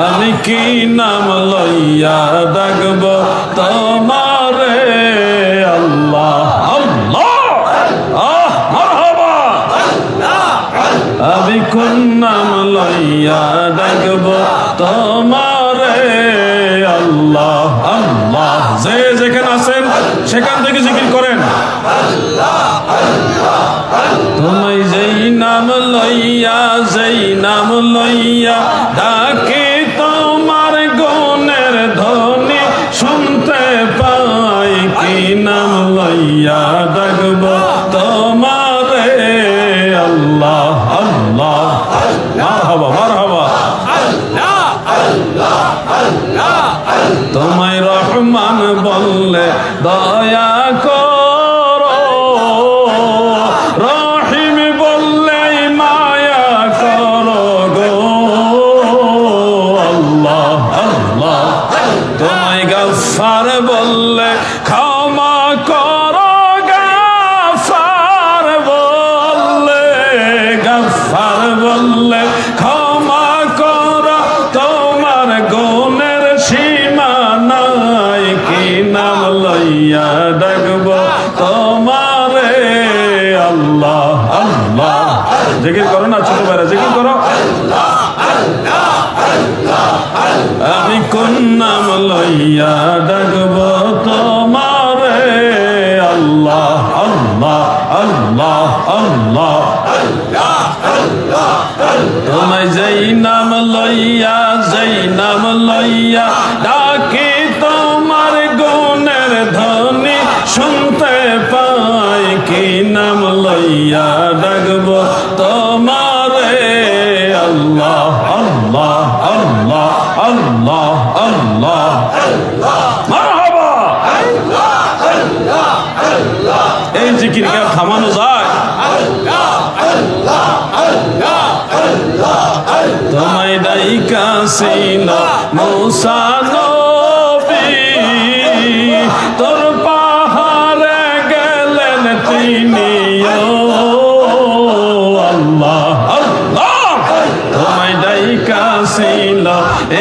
আমি কি নাম লইয়া ডাকব তোমারে আল্লাহ আল্লাহ মারহাবা আমি কোন নাম লইয়া ডাকব তোমারে আল্লাহ আল্লাহ যে যেখানে আছেন সেখান থেকে জিকির করেন তোমায় যেই নাম লইয়া ডাকে তোমার গুণের ধ্বনি শুনতে পাই কি নাম লইয়া ডাকব তোমারে আল্লাহ আল্লাহ মারহাবা মারহাবা তোমায় রহমান বললে দয়া করো রহিম বললে মায়া করো গো আল্লাহ আল্লাহ তোমায় গফফার বললে ক্ষমা করো গফফার বললে ক্ষমা করো তোমার গুণের সীমা নাই কি নাম লইয়া ডাকব তোমারে আল্লাহ আল্লাহ জিকির করো না ছোট ভাইরা জিকির করো আমি কোন নাম লইয়া ডাকব তোমারে আল্লাহ আল্লাহ আল্লাহ আল্লাহ তোমায় যেই নাম লইয়া ডাকি তোমার গুণের ধ্বনি শুনতে পাই কি নাম লইয়া ডাকব তোমারে আল্লাহ আল্লাহ আল্লাহ আল্লাহ আল্লাহ মারহাবা এই জিকির কি আর থামানো যায় তোমায় ডাইকাছিল মুসা নবী তোর পাহাড়ে গেলেন তিনি আল্লাহ আল্লাহ তোমায় ডাইকাছিল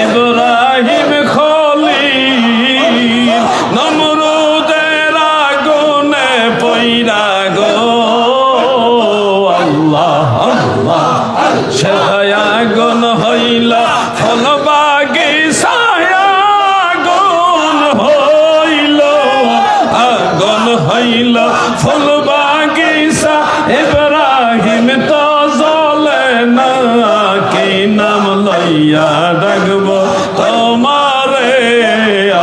ইব্রাহিম খলিল নমরুদের আগুনে পইরা গো আল্লাহ আল্লাহ আগুন হইল ফল বাগিচায় আগুন হইল ফুল বাগিচা ইব্রাহিম তো জ্বলে না কি নাম লইয়া ডাকব তোমারে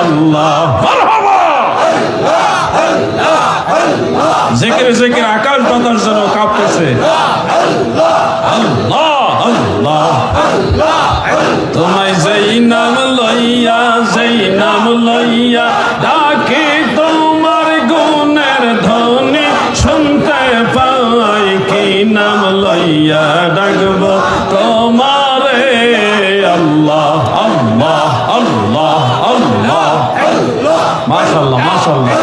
আল্লাহ মারহাবা জিকির জিকির আকাশ বাতাস যেন কাঁপতেছে আল্লাহ আল্লাহ তোমায় যেই নাম লইয়া ডাকি তোমার গুণের ধ্বনি শুনতে পাই কি নাম লইয়া ডাকব তোমারে আল্লাহ আল্লাহ আল্লাহ আল্লাহ মাশাআল্লাহ মাশাআল্লাহ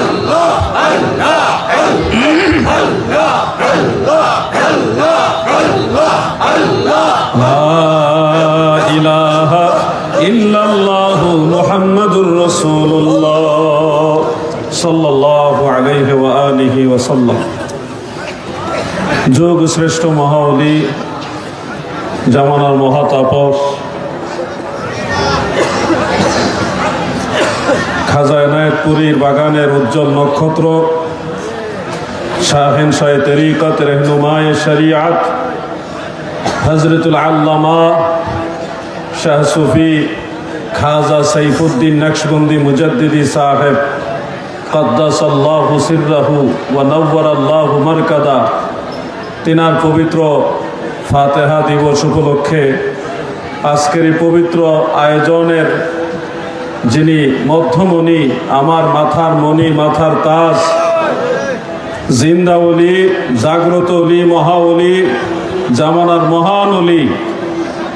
ইল্লাল্লাহু মুহাম্মাদুর রাসূলুল্লাহ সাল্লাল্লাহু আলাইহি ওয়া আলিহি ওয়া সাল্লাম। যোগ শ্রেষ্ঠ মহাওলি জামানার মহাতাপস খাজা এনায়েতপুরীর বাগানের উজ্জ্বল নক্ষত্র শাহেনশাহ তরিকত রহনুমায়ে শরিয়াত হযরতুল আল্লামা শাহ সুফি খাজা সাইফুদ্দিন নকশবন্দি মুজাদ্দিদি সাহেব কদ্দাসাল্লাহু সিররাহু ওয়া নওয়ারাল্লাহু মারকাদা তিনার পবিত্র ফাতেহা দিবস উপলক্ষে আজকের এই পবিত্র আয়োজনের যিনি মধ্যমণি, আমার মাথার মণি, মাথার তাজ, জিন্দা ওলি, জাগ্রত ওলি, মহা ওলি, জামানার মহান ওলি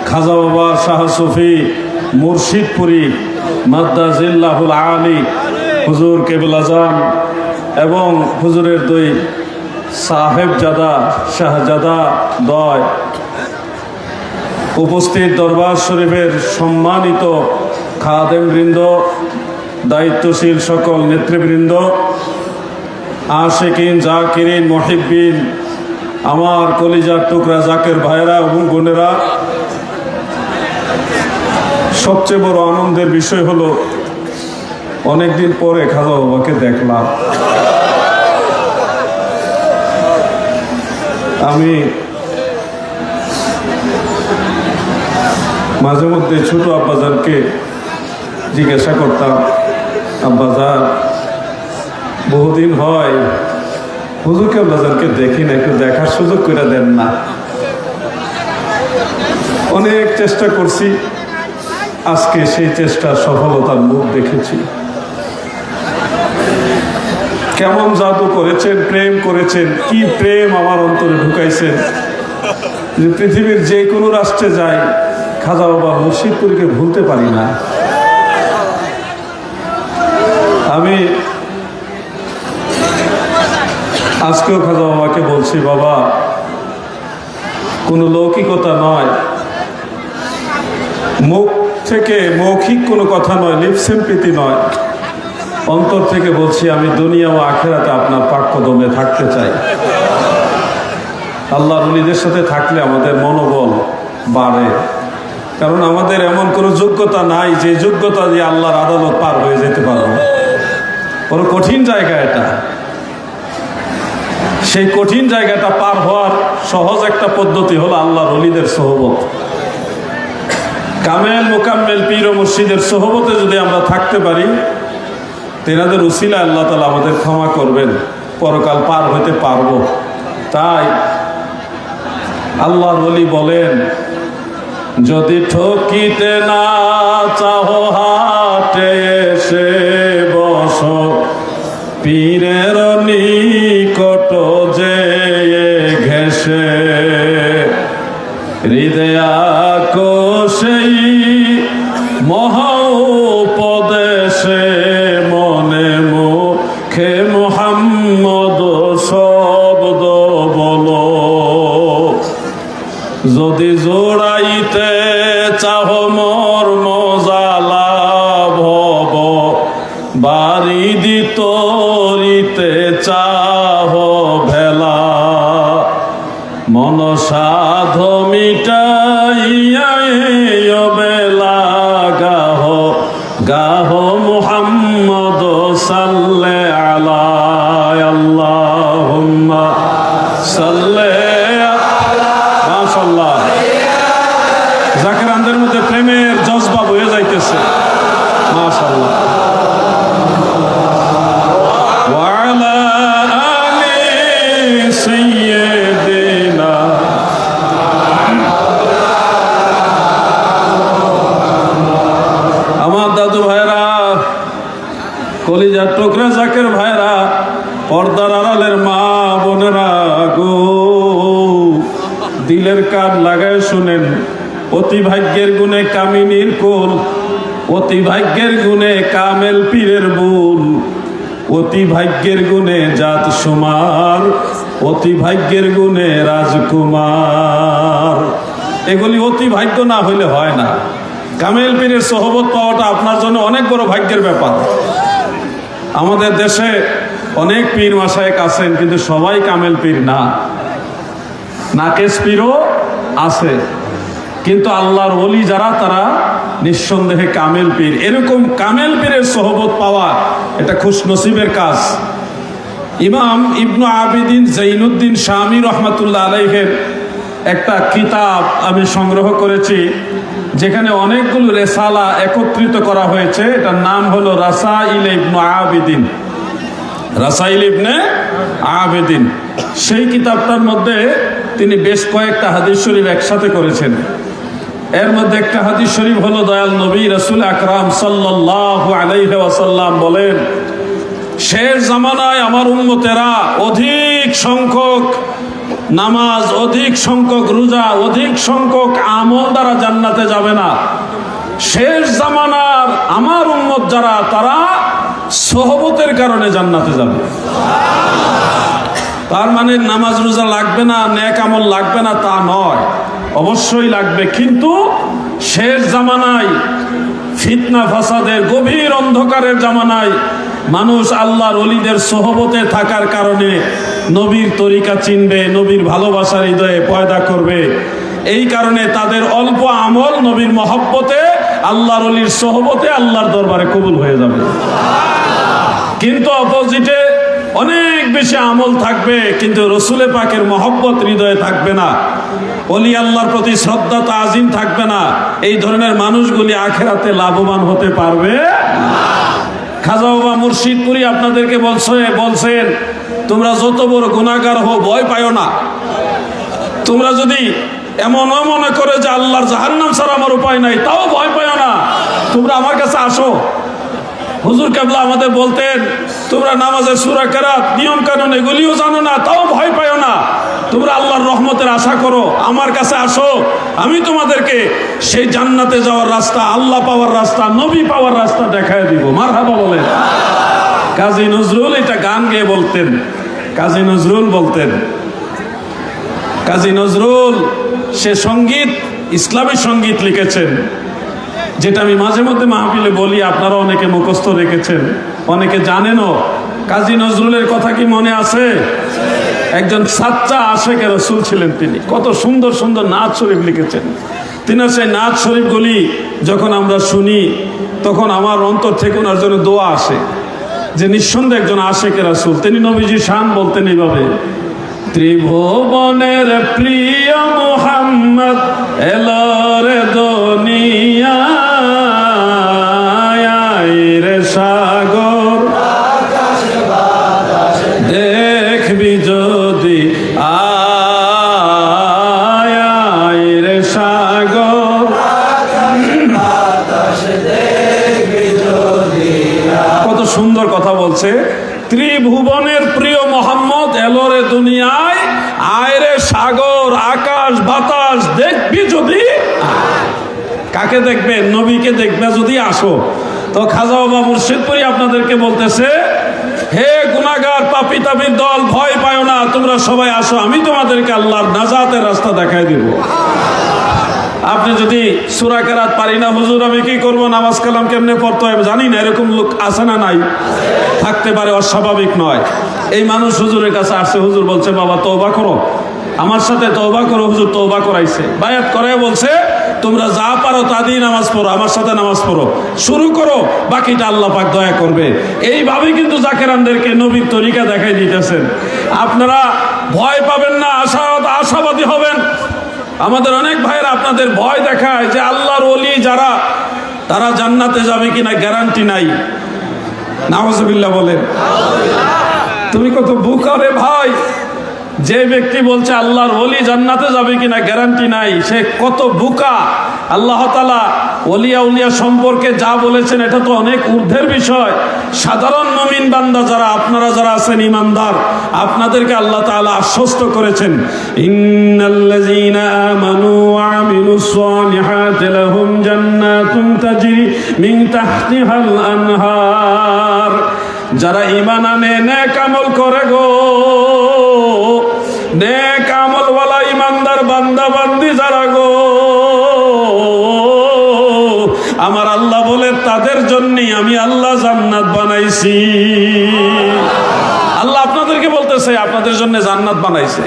খাজা বাবা শাহ সুফি মুর্শিদপুরি মাদ্দাজিল্লাহুল আলী হুজুর কেবল আজম এবং হুজুরের দুই সাহেবজাদা শাহজাদা দয় উপস্থিত দরবার শরীফের সম্মানিত খাদেমবৃন্দ, দায়িত্বশীল সকল নেতৃবৃন্দ, আশিকিন, জাকিরিন, মুহিব্বিন, আমার কলিজার টুকরা জাকের ভাইরা এবং বোনেরা, সবচেয়ে বড় আনন্দের বিষয় হলো অনেকদিন পরে খাজা বাবাকে দেখলাম। আমি মাঝে মধ্যে ছোট আব্বাজানকে জিজ্ঞাসা করতাম, আব্বাজান বহুদিন হয় হুজুরকে আব্বাজানকে দেখি না, একটু দেখার সুযোগ করে দেন না। অনেক চেষ্টা করছি, আজকে সেই চেষ্টার সফলতার মুখ দেখেছি। কেমন জাদু করেছেন, প্রেম করেছেন, কি প্রেম আমার অন্তরে ঢুকাইছেন যে পৃথিবীর যে কোনো রাষ্ট্রে যাই খাজা বাবা মুর্শিদপুরকে ভুলতে পারি না। আমি আজকেও খাজা বাবাকে বলছি, বাবা কোনো লৌকিকতা নয়, মুখ থেকে মৌখিক কোনো কথা নয়, লিপসিম্পিতি নয়, অন্তর থেকে বলছি আমি দুনিয়া ও আখেরাতে আপনার পাক কদমে থাকতে চাই। আল্লাহর ওলিদের সাথে থাকলে আমাদের মনোবল বাড়ে, কারণ আমাদের এমন কোনো যোগ্যতা নাই যে যোগ্যতা দিয়ে আল্লাহর আদালত পার হয়ে যেতে পারবো। বড় কঠিন জায়গা এটা। সেই কঠিন জায়গাটা পার হওয়ার সহজ একটা পদ্ধতি হলো আল্লাহর ওলিদের সোহবত। কামেল মোকাম্মেল পীর ও মুর্শিদের সোহবতে যদি আমরা থাকতে পারি, তেনাদের উসিলা আল্লাহ তাআলা আমাদের ক্ষমা করবেন, পরকাল পার হইতে পারবো। তাই আল্লাহর ওলি বলেন, যদি ঠকিতে না চাহো হাটে এসে বসো, পীরের নিকট যে ঘেসে, হৃদয়া কোষেই মহা উপদেশে, মনে মুখে মুহাম্মদ শব্দ বলো। যদি জোড়াইতে চাহ মর্ম জ্বালা ভব, বাড়ি দিতে চাহ ভেলা, মন সাধ মিটাইয়া বেলা গাহ গাহ মুহাম্মদ সাল্লে আলা, আল্লাহুম্মা সাল্লে। মাশাআল্লাহ, জাকেরানদের মধ্যে প্রেমের জজবা বয়ে যাইতেছে। মাশাআল্লাহ। ওয়ালা আলি সাইয়্যিদিনা, আমার দাদু ভাইরা, কলিজার টুকরা জাকের ভাইরা, পর্দার আড়ালের মা বোনেরা গো, দিলের কান লাগায় শুনেন। অতি ভাগ্যের গুণে কামিনীর কোল, অতি ভাগ্যের গুণে কামেল পীরের বুল, অতি ভাগ্যের গুণে জাত সুমার, অতি ভাগ্যের গুণে রাজকুমার। এগুলি অতি ভাগ্য না হইলে হয় না। কামেল পীরের সোহবত পাওয়াটা আপনার জন্য অনেক বড় ভাগ্যের ব্যাপার। আমাদের দেশে অনেক পীর মাশায়েখ আছেন, কিন্তু সবাই কামেল পীর না, নাকেশ পীরও আছে। কিন্তু আল্লাহর ওলি যারা, তারা নিঃসন্দেহে কামেল পীর। এরকম কামেল পীরের সোহবত পাওয়া এটা খুশনসিবের কাজ। ইমাম ইবনু আবিদিন জৈনুদ্দিন শামী রহমাতুল্লাহ আলাইহের একটা কিতাব আমি সংগ্রহ করেছি, যেখানে অনেকগুলো রেসালা একত্রিত করা হয়েছে। এটার নাম হলো রাসাইল ইবনে আবিদিন, রাসাইল ইবনে আবিদিন। সেই কিতাবটার মধ্যে তিনি বেশ কয়েকটা হাদিস শরীফ একসাথে করেছেন। এর মধ্যে একটা হাদিস শরীফ হলো, দয়াল নবী রাসূল আকরাম সাল্লাল্লাহু আলাইহি ওয়াসাল্লাম বলেন, শেষ জামানায় আমার উম্মতেরা অধিক সংখ্যক নামাজ, অধিক সংখ্যক রোজা, অধিক সংখ্যক আমল দ্বারা জান্নাতে যাবে না। শেষ জামানার আমার উম্মত যারা, তারা সোহবতের কারণে জান্নাতে যাবে। তার মানে নামাজ রোজা লাগবে না, নেক আমল লাগবে না তা নয়। অবশ্যই লাগবে। কিন্তু শেষ জামানায় ফিতনা ফাসাদের গভীর অন্ধকারের জামানায় মানুষ আল্লাহর ওলিদের সোহবতে থাকার কারণে নবীর তরিকা চিনবে, নবীর ভালোবাসার হৃদয়ে পয়দা করবে। এই কারণে তাদের অল্প আমল নবীর মহব্বতে, আল্লাহর ওলির সোহবতে আল্লাহর দরবারে কবুল হয়ে যাবে। কিন্তু অপোজিটে অনেক বেশি আমল থাকবে, কিন্তু রসুলে পাকের মহব্বত হৃদয়ে থাকবে না, ওলি আল্লাহর প্রতি শ্রদ্ধা তাজিম থাকবে না। এই ধরনের মানুষগুলি আখেরাতে লাভবান হতে পারবে না। খাজা বাবা মুর্শিদপুরি আপনাদেরকে বলছেন তোমরা যত বড় গুনাহগার হও ভয় পাও না। তোমরা যদি এমনও মনে করে যে আল্লাহর জাহান্নাম ছাড়া আমার উপায় নাই, তাও ভয় পাও না, তোমরা আমার কাছে আসো। হুজুর কেবলা আমাদের বলতেন তোমরা নামাজের সূরা কেরাত নিয়ম কানুন এগুলিও জানো না, তাও ভয় পাও না, তোমরা আল্লাহর রহমতের আশা করো, আমার কাছে আসো, আমি তোমাদেরকে সেই জান্নাতে যাওয়ার রাস্তা, আল্লাহ পাওয়ার রাস্তা, নবী পাওয়ার রাস্তা দেখায় দিব। মারহাবা বলেন। কাজী নজরুল এটা গান গেয়ে বলতেন। কাজী নজরুল বলতেন, কাজী নজরুল সে সঙ্গীত, ইসলামী সঙ্গীত লিখেছেন, যেটা আমি মাঝে মধ্যে মাহফিলে বলি, আপনারা অনেকে মুখস্থ রেখেছেন, অনেকে জানেনও। কাজী নজরুলের কথা কি মনে আছে? একজন সাচ্চা আশেকে রসুল ছিলেন তিনি। কত সুন্দর সুন্দর নাত শরীফ লিখেছেন তিনি। সেই নাত শরীফগুলি যখন আমরা শুনি তখন আমার অন্তর থেকে ওনার জন্য দোয়া আসে যে নিঃসন্দেহে একজন আশেকে রসুল। তিনি নবীজি শান বলতেন এইভাবে, ত্রিভুবনের প্রিয় মুহাম্মদ এলো রে দুনিয়ায় রে সাগর দেখবি যদি আয় রে সাগর। কত সুন্দর কথা বলছে। ত্রিভুবনের প্রিয় মোহাম্মদ এলো রে দুনিয়ায়, আয় রে সাগর আকাশ বাতাস দেখবি যদি। কাকে দেখবে? নবীকে দেখবে যদি আসো। তো খাজা বাবা মুর্শিদপুরি আপনাদেরকে বলতেছে, হে গুনাহগার পাপী তাপির দল, ভয় পাও না, তোমরা সবাই আসো, আমি তোমাদেরকে আল্লাহর নাজাতের রাস্তা দেখাই দিব। আপনি যদি সূরা কেরাত পারি না, হুজুর আমি কি করবো, নামাজ কালাম কেমনে পড়তে হয় জানি না, এরকম লোক আছে না নাই? থাকতে পারে, অস্বাভাবিক নয়। এই মানুষ হুজুরের কাছে আসছে, হুজুর বলছে বাবা তওবা করো, আমার সাথে তওবা করো। হুজুর তওবা করাইছে, বায়াত করে বলছে তোমরা যা পারো তা দিয়ে নামাজ পড়ো, আমার সাথে নামাজ পড়ো, শুরু করো, বাকিটা আল্লাহ পাক দয়া করবে। এইভাবে কিন্তু জাকেরানদেরকে নবীর তরিকা দেখাই দিতেছেন। আপনারা ভয় পাবেন না, আশাবাদী হবেন। আমাদের অনেক ভাইয়েরা আপনাদের ভয় দেখায় যে আল্লাহর ওলি যারা, তারা জান্নাতে যাবে কিনা গ্যারান্টি নাই। নাউজুবিল্লাহ বলেন। তুমি কত বোকা রে ভাই! যে ব্যক্তি বলছে আল্লাহর ওলি জান্নাতে যাবে কিনা গ্যারান্টি নাই, সে কত বোকা। আল্লাহ তাআলা ওলিয়া উলিয়া সম্পর্কে যা বলেছেন এটা তো অনেক ঊর্ধ্বের বিষয়। সাধারণ মুমিন বান্দা যারা, আপনারা যারা আছেন ঈমানদার, আপনাদেরকে আল্লাহ তাআলা আশ্বস্ত করেছেন, ইন্নাল্লাযীনা আমানু ওয়া আমিলুস সালিহাতি লাহুম জান্নাতুন তাজরি মিন তাহতিহাল আনহার। যারা ঈমান আনে, নেক আমল করে গো, নেক আমলওয়ালা ঈমানদার বান্দা বান্দি যারা গো, আমার আল্লাহ বলে তাদের জন্যই আমি আল্লাহ জান্নাত বানাইছি। আল্লাহ আপনাদেরকে বলতেছে আপনাদের জন্য জান্নাত বানাইছে।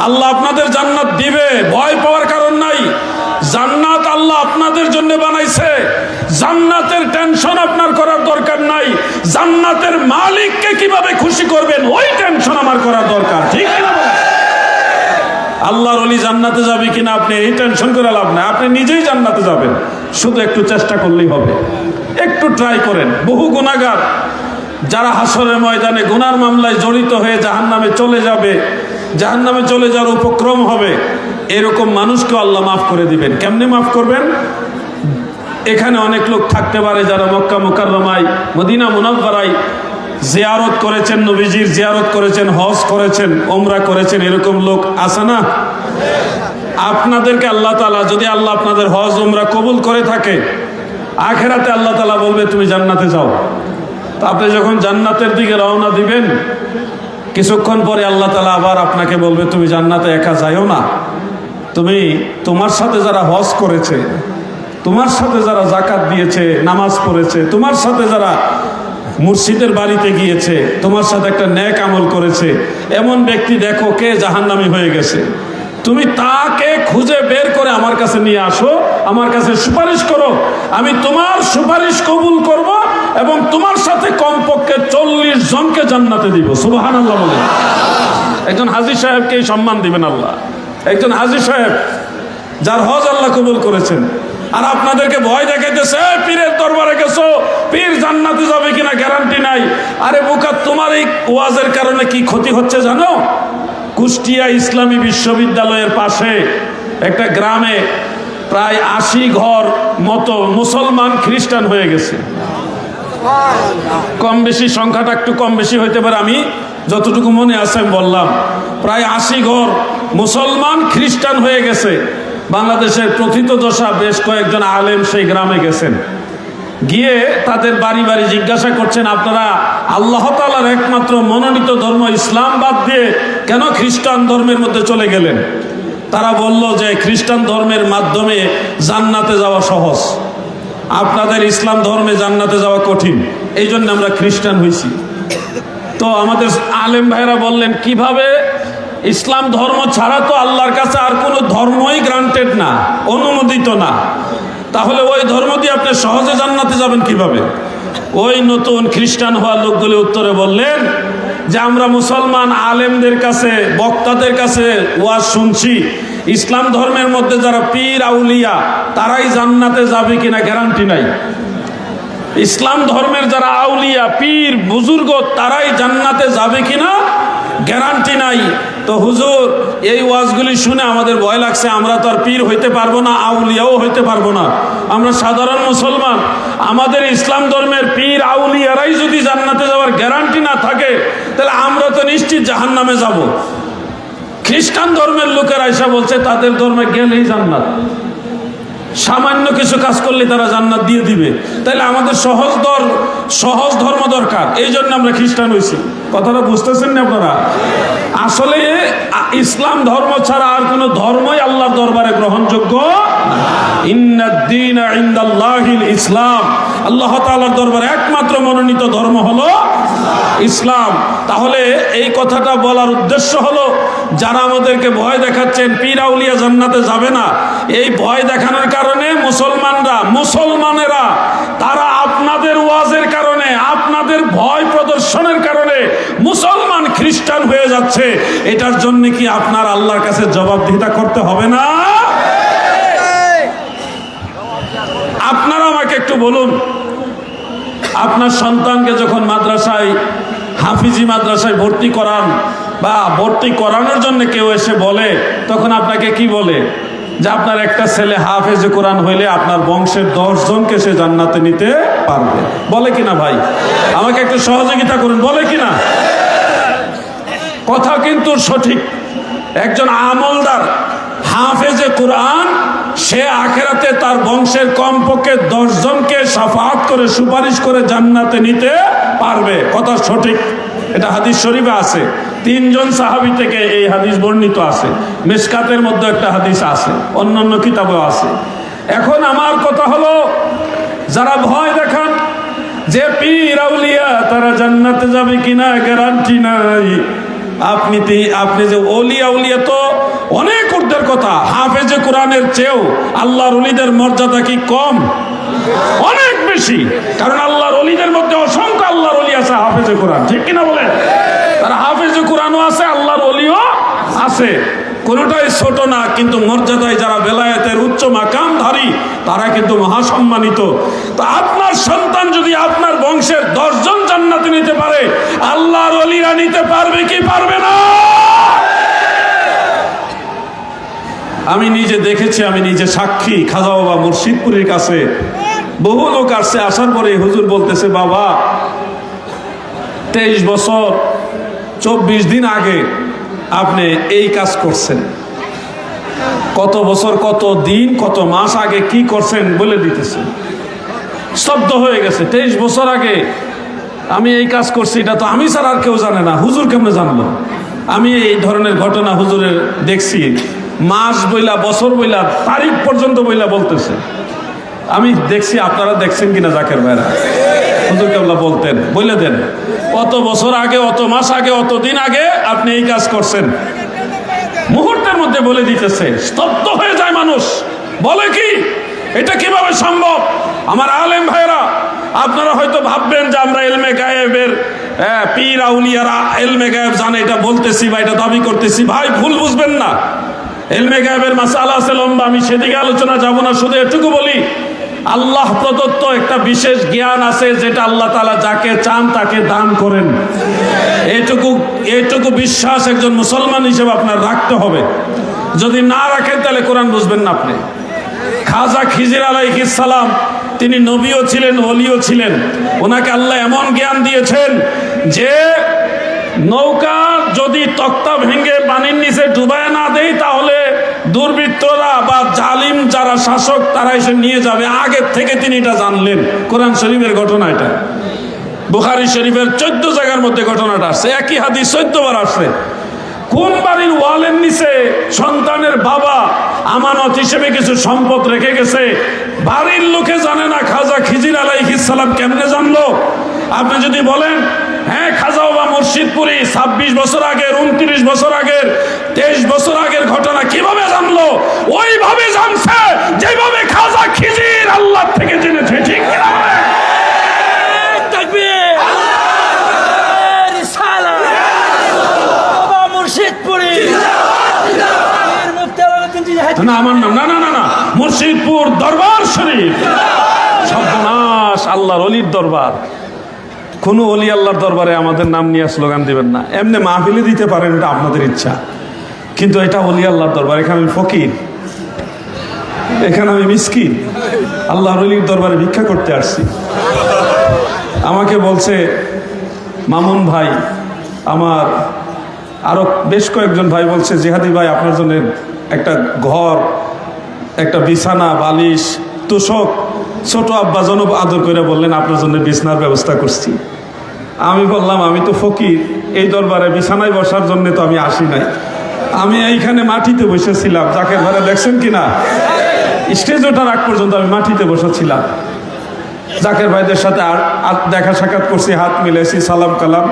আল্লাহ আপনাদের জান্নাত দিবে, ভয় পাওয়ার কারণ নাই। জান্নাত আল্লাহ আপনাদের জন্য বানাইছে। জান্নাতের টেনশন আপনার করার দরকার নাই। জান্নাতের মালিককে কিভাবে খুশি করবেন ওই টেনশন আমার করার দরকার, ঠিক কিনা? আল্লাহর ওলি জান্নাতে যাবে কিনা আপনি এই টেনশন করে লাভ নাই, আপনি নিজেই জান্নাতে যাবেন, শুধু একটু চেষ্টা করলেই হবে, একটু ট্রাই করেন। বহু গুনাহগার যারা হাসরের ময়দানে গুনার মামলায় জড়িত হয়ে জাহান্নামে চলে যাবে, জাহান্নামে চলে যাওয়ার উপক্রম হবে, এরকম মানুষকে আল্লাহ মাফ করে দিবেন। কেমনে মাফ করবেন? এখানে অনেক লোক থাকতে পারে যারা মক্কা মুকাররমায়, মদিনা মুনাওয়ারায় জিয়ারত করেছেন, নবীজির জিয়ারত করেছেন, হজ করেছেন, ওমরা করেছেন, এরকম লোক আছে না? আপনাদেরকে আল্লাহ তাআলা, যদি আল্লাহ আপনাদের হজ ওমরা কবুল করে থাকে, আখিরাতে আল্লাহ তাআলা বলবে তুমি জান্নাতে যাও। তো আপনি যখন জান্নাতের দিকে রওনা দিবেন, কিছুক্ষণ পরে আল্লাহ তাআলা আবার আপনাকে বলবে তুমি জান্নাতে একা যাইও না, তুমি তোমার সাথে যারা হজ করেছে, তোমার সাথে যারা জাকাত দিয়েছে, নামাজ পড়েছে, তোমার সাথে যারা মুর্শিদের বাড়িতে গিয়েছে, তোমার সাথে একটা নেক আমল করেছে, এমন ব্যক্তি দেখো কে জাহান্নামী হয়ে গেছে, তুমি তাকে খুঁজে বের করে আমার কাছে নিয়ে আসো, আমার কাছে সুপারিশ করো, আমি তোমার সুপারিশ কবুল করব এবং তোমার সাথে কমপক্ষে 40 জনকে জান্নাতে দিব। সুবহানাল্লাহ বলেন। একজন হাজী সাহেবকে এই সম্মান দিবেন আল্লাহ, একজন হাজী সাহেব যার হজ আল্লাহ কবুল করেছেন, আর আপনাদেরকে ভয় দেখাইতেছে পীরের দরবারে গেছো, পীর জান্নাতে যাবে কিনা গ্যারান্টি নাই। আরে বোকা, তোমার এই ওয়াজের কারণে কি ক্ষতি হচ্ছে জানো? কুষ্টিয়া ইসলামী বিশ্ববিদ্যালয়ের পাশে একটা গ্রামে প্রায় 80 ঘর মতো মুসলমান খ্রিস্টান হয়ে গেছে। কম বেশি সংখ্যাটা একটু কম বেশি হইতে পারে, আমি যতটুকু মনে আছে আমি বললাম। প্রায় 80 ঘর মুসলমান খ্রিস্টান হয়ে গেছে। বাংলাদেশের প্রথিতযশা বেশ কয়েকজন আলেম সেই গ্রামে গেছেন, গিয়ে তাদের বাড়ি বাড়ি জিজ্ঞাসা করছেন, আপনারা আল্লাহ তাআলার একমাত্র মনোনীত ধর্ম ইসলাম বাদ দিয়ে কেন খ্রিস্টান ধর্মের মধ্যে চলে গেলেন? তারা বলল যে খ্রিস্টান ধর্মের মাধ্যমে জান্নাতে যাওয়া সহজ, আপনাদের ইসলাম ধর্মে জান্নাতে যাওয়া কঠিন, এই জন্য আমরা খ্রিস্টান হয়েছি। তো আমাদের আলেম ভাইরা বললেন, কিভাবে? ইসলাম ধর্ম ছাড়া তো আল্লাহর কাছে আর কোনো ধর্মই গ্রান্টেড না, অনুমোদিত না, তাহলে ওই ধর্ম দিয়ে আপনি সহজে জান্নাতে যাবেন কিভাবে? ওই নতুন খ্রিস্টান হওয়া লোকগুলি উত্তরে বললেন যে আমরা মুসলমান আলেমদের কাছে, বক্তাদের কাছে ওয়াজ শুনছি, ইসলাম ধর্মের মধ্যে যারা পীর আউলিয়া তারাই জান্নাতে যাবে কিনা গ্যারান্টি নাই। ইসলাম ধর্মের যারা আউলিয়া পীর বুজুর্গ তারাই জান্নাতে যাবে কিনা গ্যারান্টি নাই। তো হুজুর, এই ওয়াজগুলি শুনে আমাদের ভয় লাগছে, আমরা তো আর পীর হইতে পারবো না, আউলিয়াও হইতে পারবো না, আমরা সাধারণ মুসলমান, আমাদের ইসলাম ধর্মের পীর আউলিয়ারাই যদি জান্নাতে যাওয়ার গ্যারান্টি না থাকে, তাহলে আমরা তো নিশ্চিত জাহান্নামে যাব। খ্রিস্টান ধর্মের লোকেরা এসে বলছে তাদের ধর্মে গেলেই জান্নাত, সামান্য কিছু কাজ করলে তারা জান্নাত দিয়ে দিবে, তাহলে আমাদের সহজ ধর্ম দরকার, এই জন্য আমরা খ্রিস্টান হয়েছি। কথাটা বুঝতেছেন না আপনারা? আসলে ইসলাম ধর্ম ছাড়া আর কোনো ধর্মই আল্লাহর দরবারে গ্রহণযোগ্য। ইন্নাদ-দীনা ইনদাল্লাহিল ইসলাম, আল্লাহ তাআলার দরবারে একমাত্র মনোনীত ধর্ম হলো ইসলাম। তাহলে এই কথাটা বলার উদ্দেশ্য হলো, যারা আমাদেরকে ভয় দেখাচ্ছেন পীর আউলিয়া জান্নাতে যাবে না, এই ভয় দেখানোর কারণে মুসলমানেরা তারা আপনাদের ওয়াজের কারণে, আপনাদের ভয় প্রদর্শনের কারণে মুসলমান খ্রিস্টান হয়ে যাচ্ছে। এটার জন্য কি আপনার আল্লাহর কাছে জবাবদিহিতা করতে হবে না? আপনারা আমাকে একটু বলুন, আপনার সন্তানকে যখন মাদ্রাসায়, হাফিজি মাদ্রাসায় ভর্তি করান বা ভর্তি করানোর জন্য কেউ এসে বলে, তখন আপনাকে কি বলে? যে আপনার একটা ছেলে হাফেজে কোরআন হইলে আপনার বংশের 10 জনকে সে জান্নাতে নিতে পারবে। বলে কিনা ভাই? আমাকে একটু সহযোগিতা করুন, বলে কিনা? কথা কিন্তু সঠিক। একজন আমলদার হাফেজে কোরআন, সে আখেরাতে তার বংশের কমপক্ষে 10 জনকে শাফাআত করে, সুপারিশ করে জান্নাতে নিতে পারবে। কথা সঠিক, এটা হাদিস শরীফে আছে। 3 জন সাহাবী থেকে এই হাদিস বর্ণিত আছে, মিশকাতের মধ্যে একটা হাদিস আছে, অন্যান্য কিতাবেও আছে। এখন আমার কথা হলো, যারা ভয় দেখান যে পীর আউলিয়া তারা জান্নাতে যাবে কিনা গ্যারান্টি নাই, আপনি যে আউলিয়া তো অনেক ঊর্ধ্বের কথা, হাফেজে কোরআনের চেয়েও আল্লাহর ওলিদের মর্যাদা কি কম? অনেক বেশি। কারণ আল্লাহর ওলিদের মধ্যে অসংখ্য আল্লাহর ওলি আছে হাফেজে কোরআন, ঠিক কিনা বলেন? তারা হাফেজে কোরআনও আছে, আল্লাহর ওলিও আছে, কোনোটাই ছোট না। কিন্তু মর্যাদায় যারা বেলায়েতের উচ্চ মাকামধারী তারা কিন্তু মহাসম্মানিত। তো আপনার সন্তান যদি আপনার বংশের 10 জন জান্নাতে নিতে পারে, আল্লাহর ওলিরা নিতে পারবে কি পারবে না? আমি নিজে দেখেছি, আমি নিজে সাক্ষী। খাজা বাবা মুর্শিদপুরের কাছে বহু লোক আসছে, আসার পরে হুজুর বলতেছে, বাবা 23 বছর 24 দিন আগে আপনি এই কাজ করছেন, কত বছর, কত দিন, কত মাস আগে কি করছেন বলে দিতেছে। স্তব্ধ হয়ে গেছে। 23 বছর আগে আমি এই কাজ করছি, এটা তো আমি ছাড়া আর কেউ জানে না। হুজুর কেমনে জানলো? আমি এই ধরনের ঘটনা হুজুরের দেখছি, মাস বইলা, বছর বইলা, তারিখ পর্যন্ত বইলা বলতেছে। আমি দেখছি, আপনারা দেখছেন কিনা জাকের ভাইরা? হুজুর কেবলা বলতেন, বলে দেন অত বছর আগে, অত মাস আগে, অত দিন আগে আপনি এই কাজ করছেন, মুহূর্তের মধ্যে বলে দিতেছে। স্তব্ধ হয়ে যায় মানুষ, বলে কি এটা কিভাবে সম্ভব? আমার আলেম ভাইরা, আপনারা হয়তো ভাববেন যে আমরা ইলমে গায়েবের পীর আউলিয়ারা ইলমে গায়েব জানে এটা বলতেছি বা এটা দাবি করতেছি। ভাই ভুল বুঝবেন না, ইলমে গায়েবের মাসালা আছে লম্বা, আমি সেদিকে আলোচনা যাব না। শুধু এটুকু বলি, আল্লাহ প্রদত্ত একটা বিশেষ জ্ঞান আছে যেটা আল্লাহ তাআলা যাকে চান তাকে দান করেন। এইটুকু বিশ্বাস একজন মুসলমান হিসেবে আপনার রাখতে হবে। যদি না রাখেন তাহলে কোরআন বুঝবেন না আপনি। খাজা খিজির আলাইহিস সালাম, তিনি নবীও ছিলেন, ওলিও ছিলেন। ওনাকে আল্লাহ এমন জ্ঞান দিয়েছেন যে নৌকা যদি তক্তা ভেঙে পানির নিচে ডুবায় না দেয় তাহলে দুর্বৃত্তরা বা জালিম যারা শাসক তারা এসে নিয়ে যাবে। আগের থেকে তিনি এটা জানলেন। কোরআন শরীফের ঘটনা এটা, বুখারী শরীফের 14 জায়গার মধ্যে ঘটনাটা আসছে, একই হাদিস 14 বার আসছে। কোন বাড়ির ওয়ালের নিচে সন্তানের বাবা আমানত হিসেবে কিছু সম্পদ রেখে গেছে, বাড়ির লোকে জানে না। খাজা খিজির আলাইহিস সালাম কেমনে জানলো? আপনি যদি বলেন হ্যাঁ খাজা বাবা মুর্শিদপুরি 26 বছর আগের, 29 বছর আগের, 23 বছর আগের ঘটনা কিভাবে জানলো? ওইভাবে জানছে যেভাবে খাজা খিজির আল্লাহ থেকে জেনেছে। ঠিক কিনা? না আমার নাম, না না না না, মুর্শিদপুর দরবার শরীফ। সর্বনাশ, আল্লাহর ওলির দরবার। কোন ওলি আল্লাহর দরবারে আমাদের নাম নিয়ে স্লোগান দিবেন না। এমনি মাহফিলে দিতে পারেন, এটা আপনাদের ইচ্ছা, কিন্তু এটা ওলি আল্লাহর দরবার। এখানে আমি ফকির, এখানে আমি মিসকিন, আল্লাহর ওলির দরবারে ভিক্ষা করতে আসছি। আমাকে বলছে মামুন ভাই, আমার আরো বেশ কয়েকজন ভাই বলছে জিহাদি ভাই আপনার জন্য একটা ঘর, একটা বিছানা, বালিশ, তোষক, ছোট আব্বা জনব আদর করে বললেন আপনার জন্য বিছানার ব্যবস্থা করছি। আমি বললাম আমি তো ফকির, এই দরবারে বিছানায় বসার জন্য তো আমি আসি নাই, আমি এইখানে মাটিতে বসেছিলাম। জাকের ভাইরা দেখছেন কিনা, স্টেজ ওঠার আগ পর্যন্ত আমি মাটিতে বসেছিলাম। জাকের ভাইদের সাথে আর দেখা সাক্ষাৎ করছি, হাত মিলেছি, সালাম কালাম।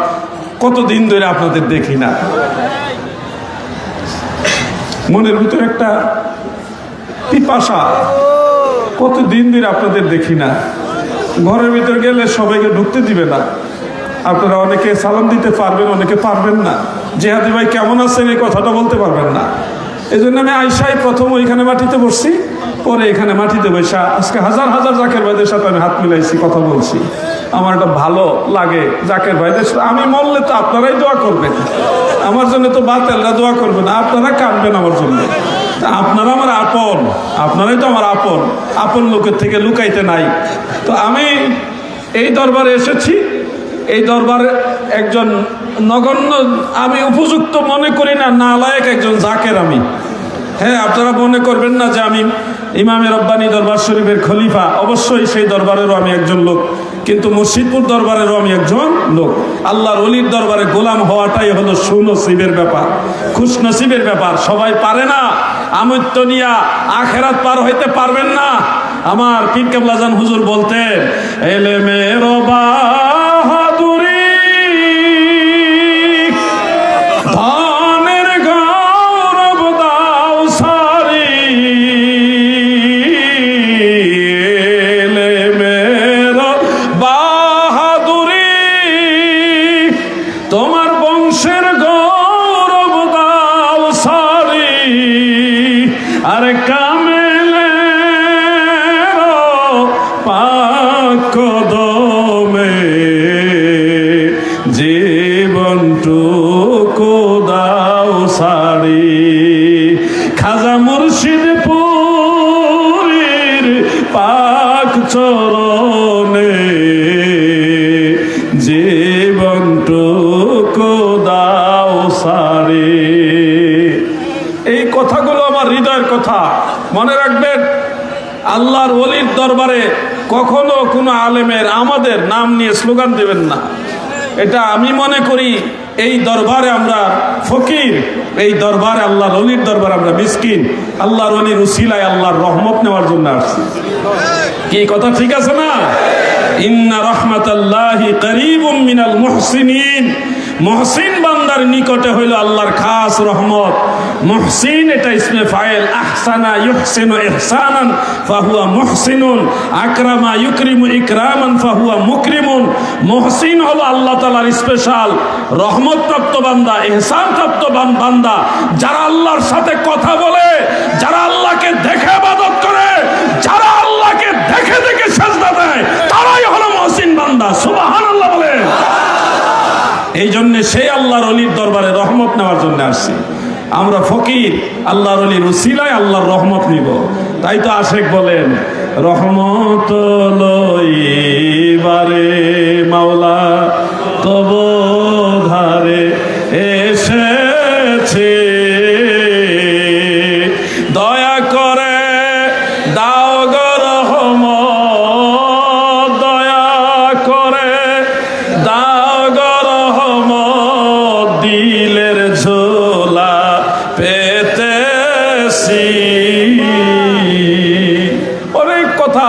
কতদিন ধরে আপনাদের দেখি না, মনের ভিতরে একটা পিপাসা, কতদিন ধরে আপনাদের দেখি না। ঘরের ভিতর গেলে সবাইকে ঢুকতে দিবে না। আপনারা অনেকে সালাম দিতে পারবেন, অনেকে পারবেন না। জিহাদি ভাই কেমন আছেন এই কথাটা বলতে পারবেন না। এই জন্য আমি আইসাই প্রথম ওইখানে মাটিতে বসছি, পরে এখানে মাটিতে বসা আজকে হাজার হাজার জাকের ভাইদের সাথে আমি হাত মিলাইছি, কথা বলছি। আমার এটা ভালো লাগে জাকের ভাইদের সাথে। আমি মরলে তো আপনারাই দোয়া করবেন আমার জন্য, তো বাতেলরা দোয়া করবেন, আপনারা কাঁদবেন আমার জন্য। আপনারা আমার আপন, আপনারাই তো আমার আপন, আপন লোকের থেকে লুকাইতে নাই। তো আমি এই দরবারে এসেছি, এই দরবারে একজন নগণ্য, আমি উপযুক্ত মনে করি না, নালায়েক একজন জাকের আমি। হ্যাঁ, আপনারা মনে করবেন না যে আমি ইমামে রব্বানী দরবার শরীফের খলিফা, অবশ্যই সেই দরবারেরও আমি একজন লোক, কিন্তু মুর্শিদপুর দরবারেরও আমি একজন লোক। আল্লাহর ওলির দরবারে গোলাম হওয়াটাই হলো সুনসিবের ব্যাপার, খুশনসিবের ব্যাপার। সবাই পারে না, আমৃত্য নিয়া আখেরাত পার হইতে পারবেন না। আমার পীর কেবলা জান হুজুর বলতেন, এলেমের বাহাদুরি ধনের গৌরব দাও সারি, এলেমের বাহাদুরি তোমার বংশের গৌরব দাও সারি, আর কামেলের পাক কদমে জীবনটুকু দাও সারি। খাজা মুর্শিদপুরীর পাক চরণে জীবনটুকু দাও সারি। এই কথাগুলো আমার হৃদয়ের কথা, মনে রাখবেন। আল্লাহর ওলির দরবারে কখনো কোনো আলেমের আমাদের নাম নিয়ে স্লোগান দেবেন না। এটা আমি মনে করি এই দরবারে আমরা ফকির, এই দরবারে আল্লাহর ওলির দরবারে আমরা মিসকিন, আল্লাহর ওলির উসিলায় আল্লাহর রহমত নেওয়ার জন্য আসছি। কি কথা ঠিক আছে না? ইন্না রাহমাতাল্লাহি করিবুম মিনাল মুহসিনিন, মুহসিন বান্দার নিকটে হইল আল্লাহর খাস রহমত। মুহসিন এটা ইসমে ফাইল, আহসানা ইউহসিনু ইহসানান ফাহুয়া মুহসিনুন, আকরামা ইউকরিমু ইকরামান ফাহুয়া মুকরিমুন। মুহসিন হলো আল্লাহ তাআলার স্পেশাল রহমত প্রাপ্ত বান্দা, ইহসান প্রাপ্ত বান্দা, যারা আল্লাহর সাথে কথা বলে, যারা আল্লাহকে দেখে ইবাদত করে, যারা আল্লাহকে দেখে দেখে সাজদা দেয়, তারাই হলো মুহসিন বান্দা। সুবহানাল্লাহ বলেন। এই জন্য সেই আল্লাহর ওলির দরবারে রহমত নেওয়ার জন্য আসছি। আমরা ফকির, আল্লাহর ওলির উসিলায় আল্লাহর রহমত নিব। তাই তো আশেক বলেন, রহমত লইবারে মাওলা তব ধারে এসেছে, দয়া করে দাও গো রহমত, দয়া করে দাও গো রহমত, দিলের ঝোলা পেতেছি।